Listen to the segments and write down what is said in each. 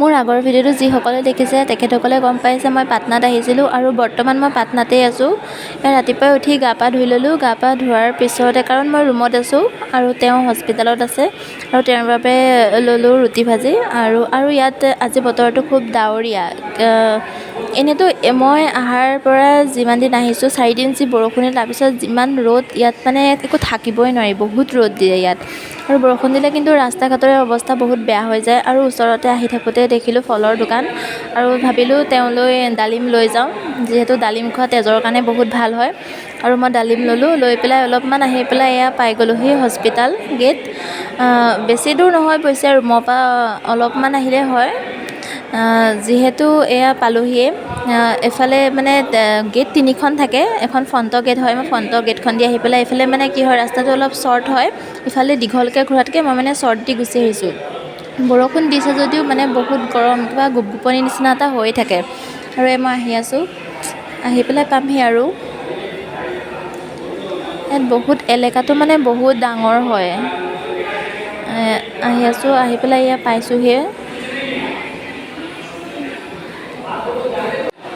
মোৰ আগৰ ভিডিঅ'টো যিসকলে দেখিছে তেখেতসকলে গম পাইছে মই পাটনাত আহিছিলোঁ আৰু বৰ্তমান মই পাটনাতেই আছোঁ। ৰাতিপুৱাই উঠি গা পা ধুই ল'লোঁ। গা পা ধোৱাৰ পিছতে কাৰণ মই ৰুমত আছোঁ আৰু তেওঁ হস্পিটেলত আছে আৰু তেওঁৰ বাবে ল'লোঁ ৰুটি ভাজি আৰু ইয়াত আজি বতৰটো খুব ডাৱৰীয়া। এনেইতো মই অহাৰ পৰা যিমান দিন আহিছোঁ 4 দিন যি বৰষুণ দিলে তাৰপিছত যিমান ৰ'দ ইয়াত মানে একো থাকিবই নোৱাৰি, বহুত ৰ'দ দিয়ে ইয়াত আৰু বৰষুণ দিলে কিন্তু ৰাস্তা ঘাটৰ অৱস্থা বহুত বেয়া হৈ যায়। আৰু ওচৰতে আহি থাকোঁতে দেখিলোঁ ফলৰ দোকান আৰু ভাবিলোঁ তেওঁলৈ ডালিম লৈ যাওঁ, যিহেতু ডালিম খোৱা তেজৰ কাৰণে বহুত ভাল হয় আৰু মই ডালিম ল'লোঁ। লৈ পেলাই অলপমান আহি পেলাই এয়া পাই গ'লোহি হস্পিটাল গেট। বেছি দূৰ নহয় পিছে ৰুমৰ পৰা অলপমান আহিলে হয়। যিহেতু এয়া পালোহিয়ে। এফালে মানে গেট 3খন থাকে, এখন ফ্ৰণ্টৰ গেট হয়, মই ফ্ৰণ্টৰ গেটখন দি আহি পেলাই এইফালে মানে কি হয় ৰাস্তাটো অলপ শ্বৰ্ট হয়, ইফালে দীঘলকৈ ঘূৰাতকৈ মই মানে শ্বৰ্ট দি গুচি আহিছোঁ। বৰষুণ দিছে যদিও মানে বহুত গৰম, কিবা গোপগোপনি নিচিনা এটা হৈ থাকে আৰু মই আহি আছোঁ, আহি পেলাই পামহি আৰু ইয়াত বহুত এলেকাটো মানে বহুত ডাঙৰ হয়। আহি আছোঁ, আহি পেলাই এয়া পাইছোঁহিয়ে।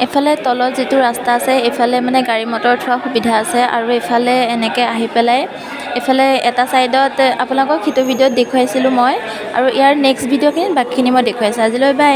এফালে তলত যিটো ৰাস্তা আছে এইফালে মানে গাড়ী মটৰ থোৱাৰ সুবিধা আছে আৰু এইফালে এনেকৈ আহি পেলাই এইফালে এটা ছাইডত আপোনালোকক সিটো ভিডিঅ'ত দেখুৱাইছিলোঁ মই আৰু ইয়াৰ নেক্সট ভিডিঅ'খিনিত বাকীখিনি মই দেখুৱাইছোঁ। আজিলৈ বাই।